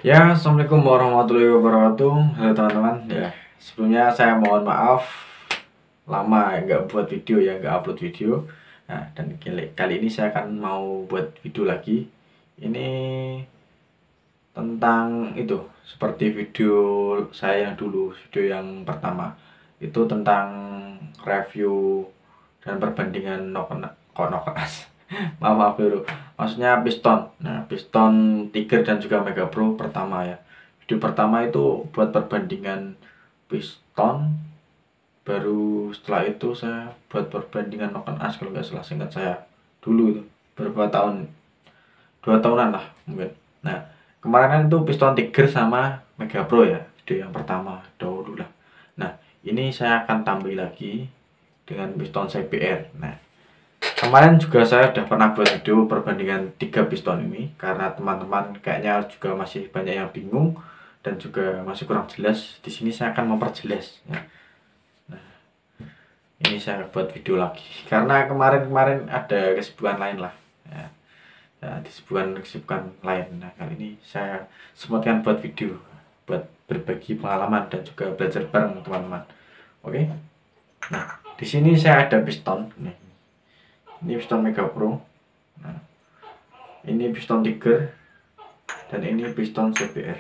Ya, assalamualaikum warahmatullahi wabarakatuh. Halo teman-teman. Ya, sebelumnya saya mohon maaf lama nggak buat video ya, nggak upload video. Nah, dan kali ini saya akan mau buat video lagi. Ini tentang itu, seperti video saya yang dulu, video yang pertama. Itu tentang review dan perbandingan kok nokenas. Maaf dulu, maksudnya piston. Nah, piston Tiger dan juga Mega Pro pertama ya. Video pertama itu buat perbandingan piston, baru setelah itu saya buat perbandingan noken as kalau nggak salah, singkat saya dulu itu beberapa tahun, 2 tahunan lah mungkin. Nah, kemarin kan itu piston Tiger sama Mega Pro ya, video yang pertama dahulu lah. Nah, ini saya akan tambah lagi dengan piston CBR. Nah, kemarin juga saya udah pernah buat video perbandingan 3 piston ini, karena teman-teman kayaknya juga masih banyak yang bingung dan juga masih kurang jelas. Di sini saya akan memperjelas ya. Nah, ini saya buat video lagi karena kemarin-kemarin ada kesibukan lain lah ya. Ya, kesibukan lain. Nah, kali ini saya sempatkan buat video buat berbagi pengalaman dan juga belajar bareng teman-teman. Oke. Nah, di sini saya ada piston nih. Ini piston Mega Pro. Nah, ini piston Tiger dan ini piston CBR.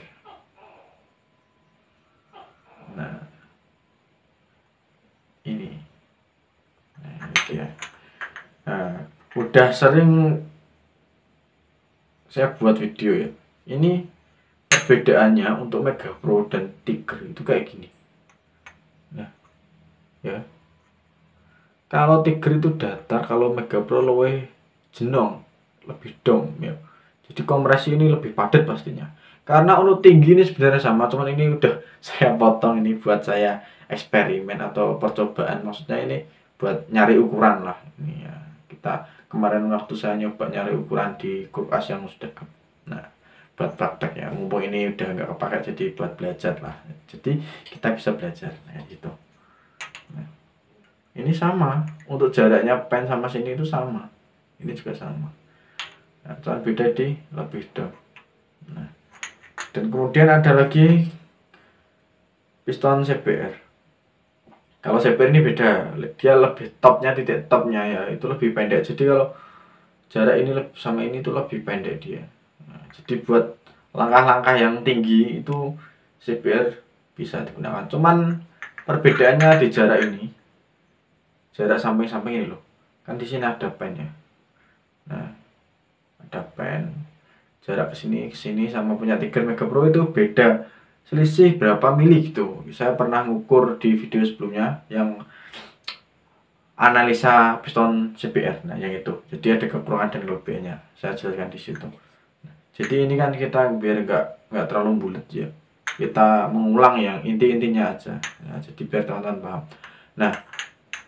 Nah, ini. Nah, itu ya. Nah, udah sering saya buat video ya. Ini perbedaannya untuk Mega Pro dan Tiger itu kayak gini. Nah, ya. Kalau Tiger itu datar, kalau Mega Pro lebih jenong, lebih dong ya. Jadi kompresi ini lebih padat pastinya. Karena untuk tinggi ini sebenarnya sama, cuman ini udah saya potong ini buat saya eksperimen atau percobaan. Maksudnya ini buat nyari ukuran lah. Ini ya, kita kemarin waktu saya nyoba nyari ukuran di kulkas yang sudah nah, buat praktek ya. Mumpung ini udah nggak kepake, jadi buat belajar lah. Jadi kita bisa belajar nah, gitu. Nah, ini sama, untuk jaraknya pen sama sini itu sama. Ini juga sama. Nah, cuman beda di lebih dong. Nah, dan kemudian ada lagi piston CBR. Kalau CBR ini beda, dia lebih topnya, titik topnya ya itu lebih pendek. Jadi kalau jarak ini sama ini itu lebih pendek dia. Nah, jadi buat langkah-langkah yang tinggi itu CBR bisa digunakan. Cuman perbedaannya di jarak ini, jarak samping-samping ini loh. Kan di sini ada pen ya. Nah, ada pen. Jarak ke sini sama punya Tiger Mega Pro itu beda. Selisih berapa mili gitu. Saya pernah ngukur di video sebelumnya yang analisa piston CBR. Nah, yang itu. Jadi ada kekurangan dan kelebihannya. Saya jelaskan di situ. Jadi ini kan kita biar nggak terlalu bulat ya. Kita mengulang yang inti-intinya aja. Nah, jadi biar teman-teman paham. Nah,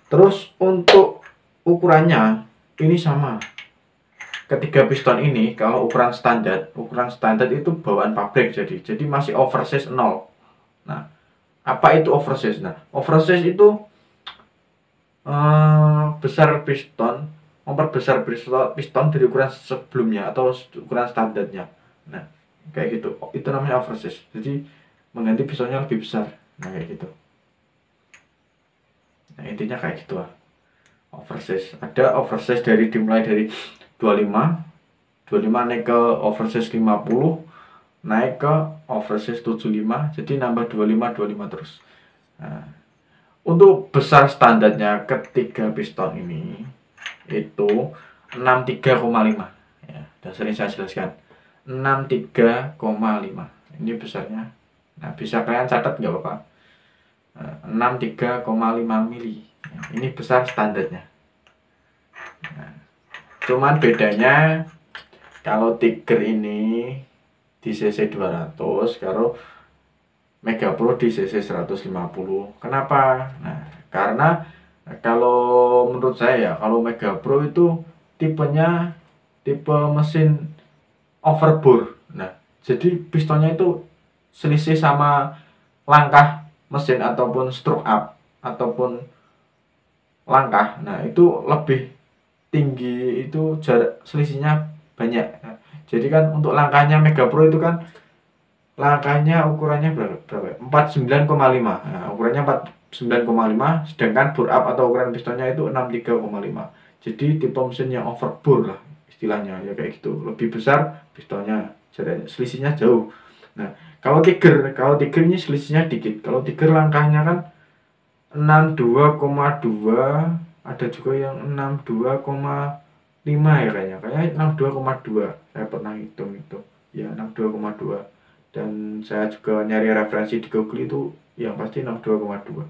terus untuk ukurannya ini sama. Ketiga piston ini kalau ukuran standar itu bawaan pabrik, jadi masih oversize 0. Nah, apa itu oversize? Nah, oversize itu besar piston, memperbesar piston dari ukuran sebelumnya atau ukuran standarnya. Nah, kayak gitu. Itu namanya oversize. Jadi mengganti pistonnya lebih besar. Nah, kayak gitu. Nah, intinya kayak gitu lah. Oversize. Ada oversize dimulai dari 25 naik ke oversize 50, naik ke oversize 75, jadi nambah 25 terus. Nah, untuk besar standarnya ketiga piston ini itu 63,5 ya, dan sering saya jelaskan 63,5 ini besarnya. Nah, bisa kalian catat nggak apa-apa. 63,5 mili ya, ini besar standarnya. Nah, cuman bedanya kalau Tiger ini di cc 200, kalau Mega Pro di cc 150. Kenapa? Nah, karena kalau menurut saya ya, kalau Mega Pro itu tipenya tipe mesin overbore. Nah, jadi pistonnya itu selisih sama langkah mesin ataupun stroke up ataupun langkah. Nah, itu lebih tinggi, itu jarak selisihnya banyak. Jadi kan untuk langkahnya Mega Pro itu kan langkahnya ukurannya berapa? 49,5. Nah, ukurannya 49,5, sedangkan bore up atau ukuran pistonnya itu 63,5. Jadi tipe mesin yang overbore lah istilahnya, ya kayak gitu. Lebih besar pistonnya, jadi selisihnya jauh. Nah, kalau tiger ini selisihnya dikit. Kalau tiger langkahnya kan 62,2, ada juga yang 62,5 ya kayaknya 62,2. Saya pernah hitung itu. Ya, 62,2. Dan saya juga nyari referensi di Google itu yang pasti 62,2.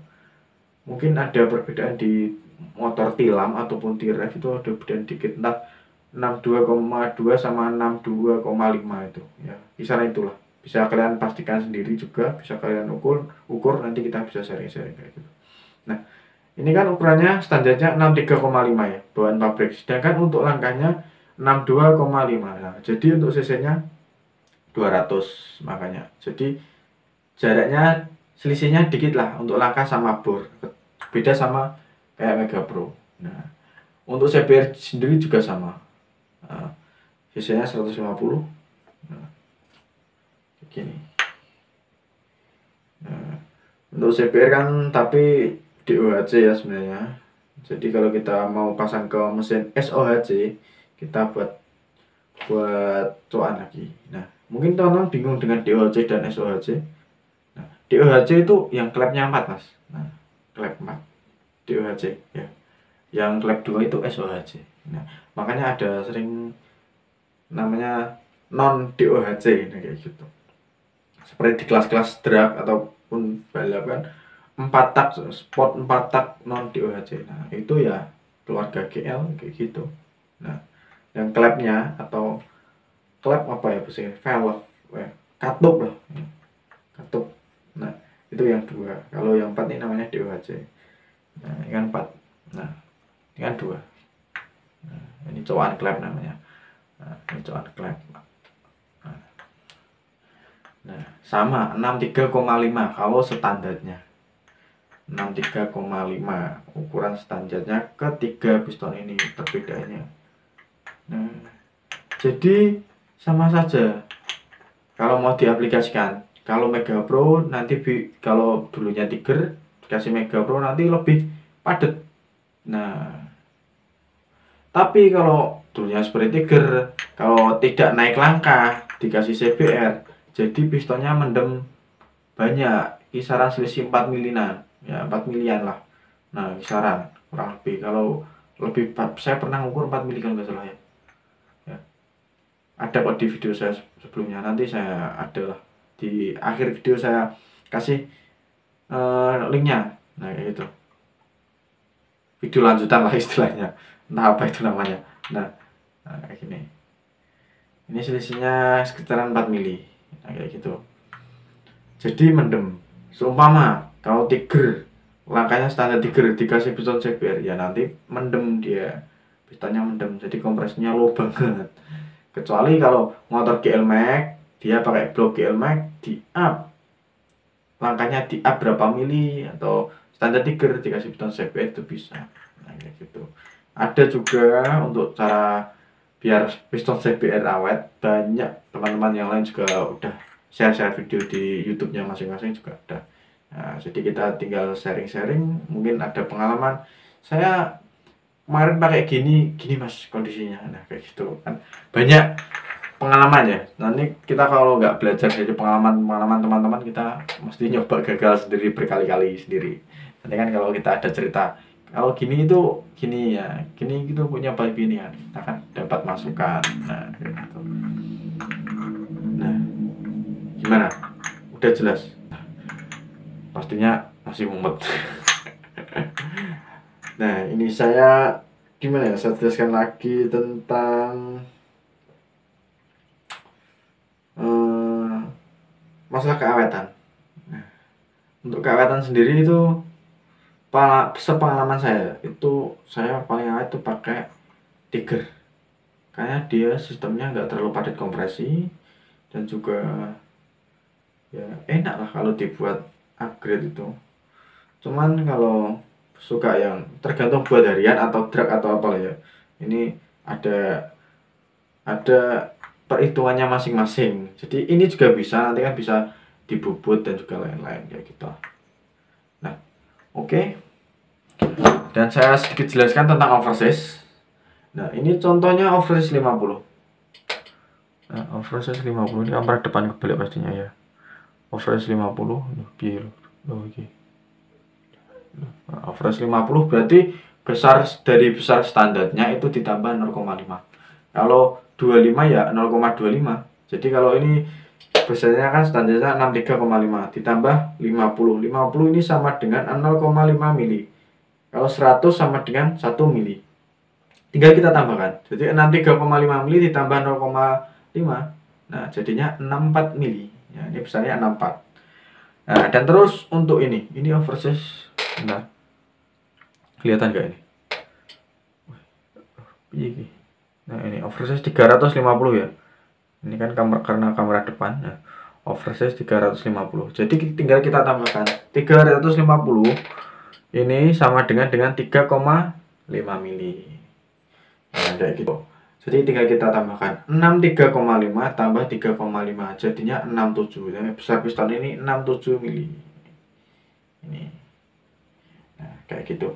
Mungkin ada perbedaan di motor tilam ataupun tiref itu ada perbedaan dikit, entah 62,2 sama 62,5 itu ya, kisaran itulah. Bisa kalian pastikan sendiri juga, bisa kalian ukur nanti kita bisa sharing-sharing kayak gitu. Nah, ini kan ukurannya standarnya 63,5 ya, bawaan pabrik. Sedangkan untuk langkahnya 62,5. Nah, jadi untuk cc-nya 200, makanya. Jadi jaraknya selisihnya dikit lah untuk langkah sama bor. Beda sama kayak Mega Pro. Nah, untuk CBR sendiri juga sama. Nah, cc-nya 150. Nah, begini. Nah, untuk CBR kan tapi DOHC ya sebenarnya. Jadi kalau kita mau pasang ke mesin SOHC, kita buat coan lagi. Nah, mungkin teman-teman bingung dengan DOHC dan SOHC. Nah, DOHC itu yang klepnya 4 mas. Nah, klep 4 DOHC ya. Yang klep 2 itu SOHC. Nah, makanya ada sering namanya non DOHC, nah, kayak gitu. Seperti di kelas-kelas drag ataupun balap kan 4 tak sport 4 tak non DOHC. Nah, itu ya keluarga GL kayak gitu. Nah, yang klepnya atau klep apa ya bahasa valve ya, katup lah. Katup. Nah, itu yang 2. Kalau yang 4 ini namanya DOHC. Nah, ini kan 4. Nah, ini kan 2. Nah, ini coan klep namanya. Nah, ini coan klep. Nah, sama 63,5 kalau standarnya. 63,5 ukuran standarnya ketiga piston ini perbedaannya. Nah, jadi sama saja. Kalau mau diaplikasikan, kalau Mega Pro nanti kalau dulunya Tiger dikasih Mega Pro nanti lebih padat. Nah, tapi kalau dulunya seperti Tiger, kalau tidak naik langkah dikasih CBR, jadi pistonnya mendem banyak, kisaran selisih 4 milian ya, 4 milian lah. Nah, kisaran kurang lebih. Kalau lebih, saya pernah ngukur 4 mili kalau nggak salah ya. Ada kok di video saya sebelumnya, nanti saya ada lah di akhir video, saya kasih linknya. Nah, kayak gitu, video lanjutan lah istilahnya, entah apa itu namanya. Nah, kayak gini, ini selisihnya sekitaran 4 mili. Nah, kayak gitu. Jadi mendem. Seumpama kalau Tiger langkahnya standar Tiger dikasih piston CBR ya nanti mendem dia, pistonnya mendem, jadi kompresinya low banget. Kecuali kalau motor GL Max dia pakai blok GL Max di up, langkahnya di up berapa mili, atau standar Tiger dikasih piston CBR itu bisa. Nah, kayak gitu. Ada juga untuk cara biar piston CBR awet, banyak teman-teman yang lain juga udah share video di YouTube-nya masing-masing juga ada. Nah, jadi kita tinggal sharing-sharing, mungkin ada pengalaman. Saya kemarin pakai gini mas kondisinya, nah kayak gitu kan, banyak pengalaman ya. Nanti kita kalau nggak belajar dari pengalaman teman-teman, kita mesti nyoba gagal sendiri berkali-kali sendiri. Nanti kan kalau kita ada cerita, kalau gini itu gini ya, gini gitu punya baik ini kan, kita kan dapat masukan. Nah, kayak gitu. Nah, gimana? Udah jelas? Pastinya masih mumet. Nah, ini saya gimana ya, saya jelaskan lagi tentang masalah keawetan. Nah, untuk keawetan sendiri itu sepengalaman saya itu, saya paling awet itu pakai Tiger, karena dia sistemnya nggak terlalu padat kompresi dan juga ya enak lah kalau dibuat upgrade itu. Cuman kalau suka yang tergantung buat harian atau drag atau apa ya, ini ada perhitungannya masing-masing. Jadi ini juga bisa, nanti kan bisa dibubut dan juga lain-lain kayak gitu. Nah, oke. Dan saya sedikit jelaskan tentang oversize. Nah, ini contohnya oversize 50. Nah, oversize 50 ini kamera depan kebalik pastinya ya. Oversize 50, biru. Oke. Nah, oversize 50 berarti dari besar standarnya itu ditambah 0,5. Kalau 25 ya 0,25. Jadi kalau ini biasanya kan standarnya 63,5 ditambah 50. 50 ini sama dengan 0,5 mili. Kalau 100 sama dengan 1 mili. Tinggal kita tambahkan. Jadi 63,5 mili ditambah 0,5. Nah, jadinya 64 mili. Ya, ini besarnya 64. Nah, dan terus untuk ini oversize. Nah, kelihatan gak ini? Nah, ini oversize 350 ya. Ini kan karena kamera depan. Nah, oversize 350. Jadi tinggal kita tambahkan 350 ini sama dengan 3,5 mili. Nah, kayak gitu. Jadi tinggal kita tambahkan 63,5 tambah 3,5 jadinya 67. Jadi besar piston ini 67 mili. Ini. Nah, kayak gitu.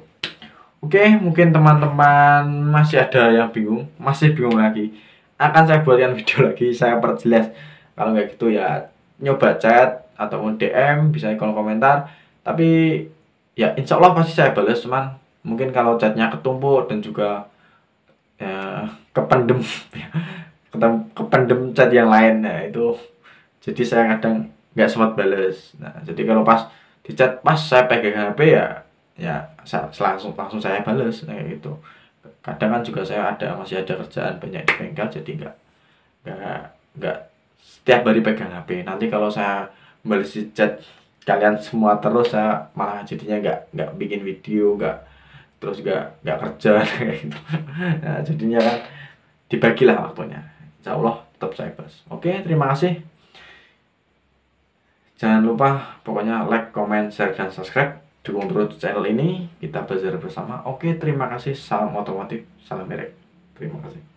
Oke, mungkin teman-teman masih ada yang bingung, masih bingung lagi. Akan saya buatkan video lagi, saya perjelas. Kalau nggak gitu ya nyoba chat ataupun DM, bisa kolom komentar. Tapi ya insya Allah pasti saya balas, cuman mungkin kalau chatnya ketumpuk dan juga ya, kependem chat yang lain, nah itu jadi saya kadang nggak sempat balas. Nah, jadi kalau pas di chat pas saya pegang HP ya langsung saya balas kayak gitu. Kadang kan juga saya masih ada kerjaan banyak di bengkel, jadi nggak setiap hari pegang HP. Nanti kalau saya balas di chat kalian semua terus, saya malah jadinya nggak bikin video, terus nggak kerja kayak gitu. Nah, jadinya kan dibagilah waktunya. Insya Allah tetap saya balas. Oke, terima kasih. Jangan lupa pokoknya like, comment, share, dan subscribe. Dukung terus channel ini, kita belajar bersama. Oke, terima kasih. Salam otomotif, salam merek. Terima kasih.